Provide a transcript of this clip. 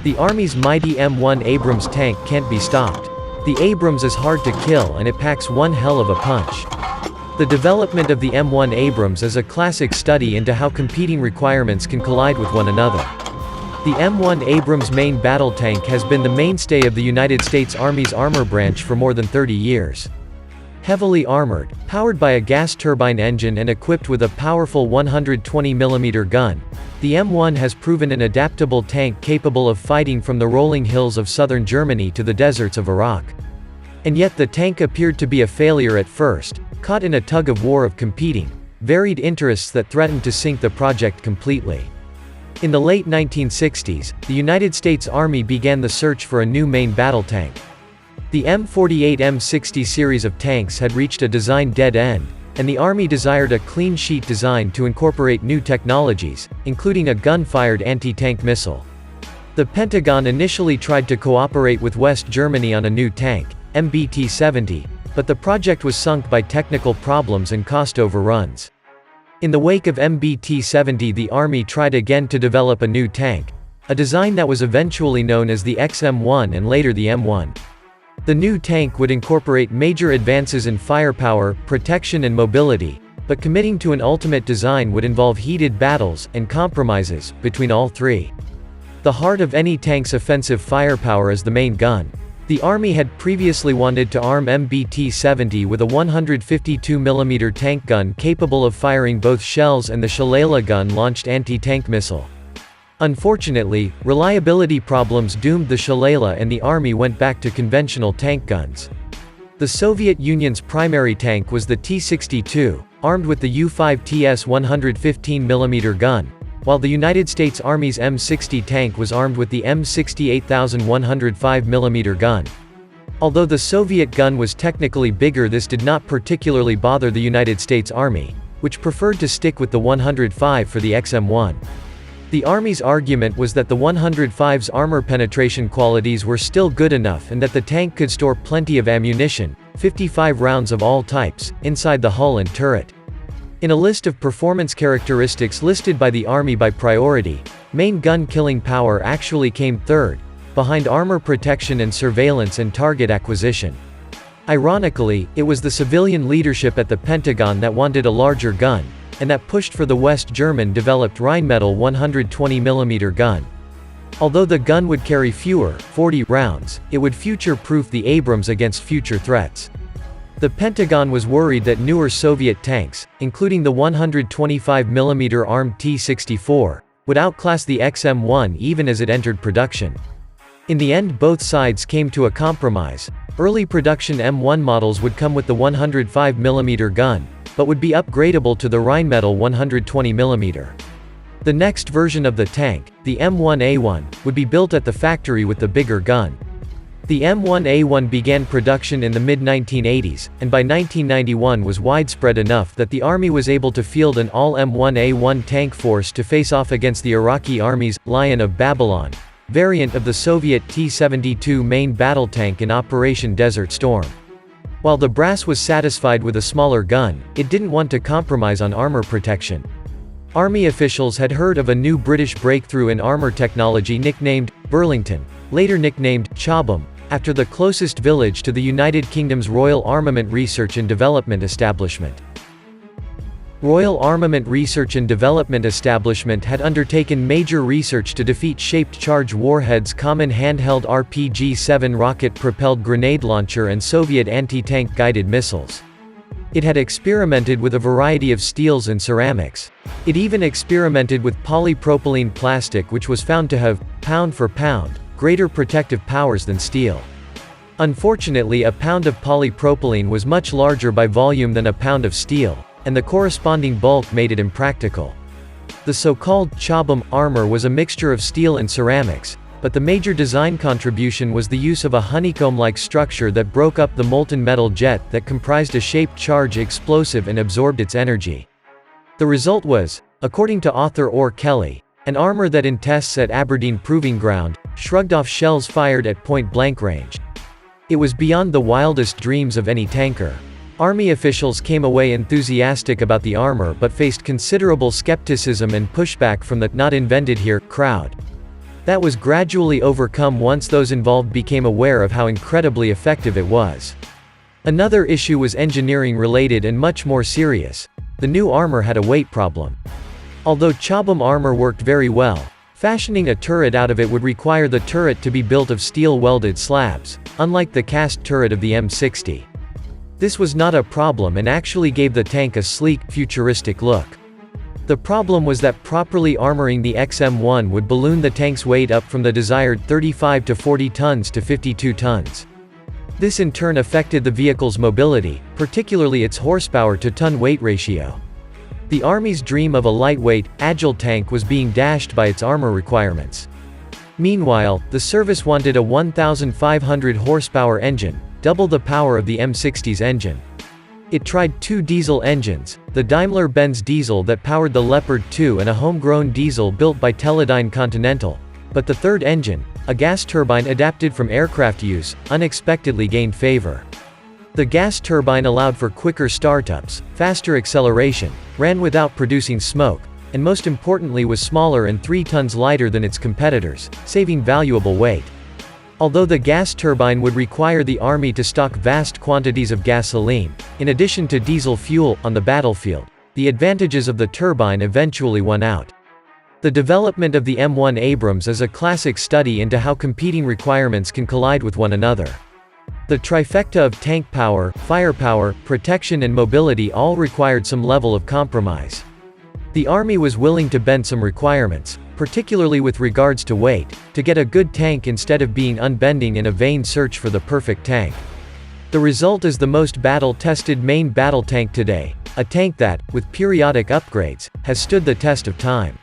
The Army's mighty M1 Abrams tank can't be stopped. The Abrams is hard to kill and it packs one hell of a punch. The development of the M1 Abrams is a classic study into how competing requirements can collide with one another. The M1 Abrams main battle tank has been the mainstay of the United States Army's armor branch for more than 30 years. Heavily armored, powered by a gas turbine engine and equipped with a powerful 120mm gun, the M1 has proven an adaptable tank capable of fighting from the rolling hills of southern Germany to the deserts of Iraq. And yet the tank appeared to be a failure at first, caught in a tug-of-war of competing, varied interests that threatened to sink the project completely. In the late 1960s, the United States Army began the search for a new main battle tank. The M48 M60 series of tanks had reached a design dead end, and the Army desired a clean sheet design to incorporate new technologies, including a gun-fired anti-tank missile. The Pentagon initially tried to cooperate with West Germany on a new tank, MBT-70, but the project was sunk by technical problems and cost overruns. In the wake of MBT-70, the Army tried again to develop a new tank, a design that was eventually known as the XM1 and later the M1. The new tank would incorporate major advances in firepower, protection and mobility, but committing to an ultimate design would involve heated battles and compromises between all three. The heart of any tank's offensive firepower is the main gun. The Army had previously wanted to arm MBT-70 with a 152mm tank gun capable of firing both shells and the Shalala gun-launched anti-tank missile. Unfortunately, reliability problems doomed the Shalala and the Army went back to conventional tank guns. The Soviet Union's primary tank was the T-62, armed with the U-5TS 115mm gun, while the United States Army's M60 tank was armed with the M60 8105mm gun. Although the Soviet gun was technically bigger, this did not particularly bother the United States Army, which preferred to stick with the 105 for the XM1. The Army's argument was that the 105's armor penetration qualities were still good enough and that the tank could store plenty of ammunition, 55 rounds of all types, inside the hull and turret. In a list of performance characteristics listed by the Army by priority, main gun killing power actually came third, behind armor protection and surveillance and target acquisition. Ironically, it was the civilian leadership at the Pentagon that wanted a larger gun, and that pushed for the West German-developed Rheinmetall 120mm gun. Although the gun would carry fewer, 40 rounds, it would future-proof the Abrams against future threats. The Pentagon was worried that newer Soviet tanks, including the 125mm armed T-64, would outclass the XM1 even as it entered production. In the end, both sides came to a compromise. Early production M1 models would come with the 105mm gun, but would be upgradable to the Rheinmetall 120mm. The next version of the tank, the M1A1, would be built at the factory with the bigger gun. The M1A1 began production in the mid-1980s, and by 1991 was widespread enough that the Army was able to field an all-M1A1 tank force to face off against the Iraqi Army's Lion of Babylon variant of the Soviet T-72 main battle tank in Operation Desert Storm. While the brass was satisfied with a smaller gun, it didn't want to compromise on armor protection. Army officials had heard of a new British breakthrough in armor technology nicknamed Burlington, later nicknamed Chobham, after the closest village to the United Kingdom's Royal Armament Research and Development Establishment. Royal Armament Research and Development Establishment had undertaken major research to defeat shaped charge warheads, common handheld RPG-7 rocket-propelled grenade launcher and Soviet anti-tank guided missiles. It had experimented with a variety of steels and ceramics. It even experimented with polypropylene plastic, which was found to have, pound for pound, greater protective powers than steel. Unfortunately, a pound of polypropylene was much larger by volume than a pound of steel, and the corresponding bulk made it impractical. The so-called Chobham armor was a mixture of steel and ceramics, but the major design contribution was the use of a honeycomb-like structure that broke up the molten metal jet that comprised a shaped charge explosive and absorbed its energy. The result was, according to author Orr Kelly, an armor that in tests at Aberdeen Proving Ground, shrugged off shells fired at point-blank range. It was beyond the wildest dreams of any tanker. Army officials came away enthusiastic about the armor but faced considerable skepticism and pushback from the "not invented here" crowd. That was gradually overcome once those involved became aware of how incredibly effective it was. Another issue was engineering-related and much more serious. The new armor had a weight problem. Although Chobham armor worked very well, fashioning a turret out of it would require the turret to be built of steel-welded slabs, unlike the cast turret of the M60. This was not a problem and actually gave the tank a sleek, futuristic look. The problem was that properly armoring the XM1 would balloon the tank's weight up from the desired 35 to 40 tons to 52 tons. This in turn affected the vehicle's mobility, particularly its horsepower-to-ton weight ratio. The Army's dream of a lightweight, agile tank was being dashed by its armor requirements. Meanwhile, the service wanted a 1,500 horsepower engine, double the power of the M60's engine. It tried 2 diesel engines, the Daimler-Benz diesel that powered the Leopard 2 and a homegrown diesel built by Teledyne Continental, but the third engine, a gas turbine adapted from aircraft use, unexpectedly gained favor. The gas turbine allowed for quicker startups, faster acceleration, ran without producing smoke, and most importantly was smaller and 3 tons lighter than its competitors, saving valuable weight. Although the gas turbine would require the Army to stock vast quantities of gasoline, in addition to diesel fuel, on the battlefield, the advantages of the turbine eventually won out. The development of the M1 Abrams is a classic study into how competing requirements can collide with one another. The trifecta of tank power, firepower, protection and mobility all required some level of compromise. The Army was willing to bend some requirements, particularly with regards to weight, to get a good tank instead of being unbending in a vain search for the perfect tank. The result is the most battle-tested main battle tank today, a tank that, with periodic upgrades, has stood the test of time.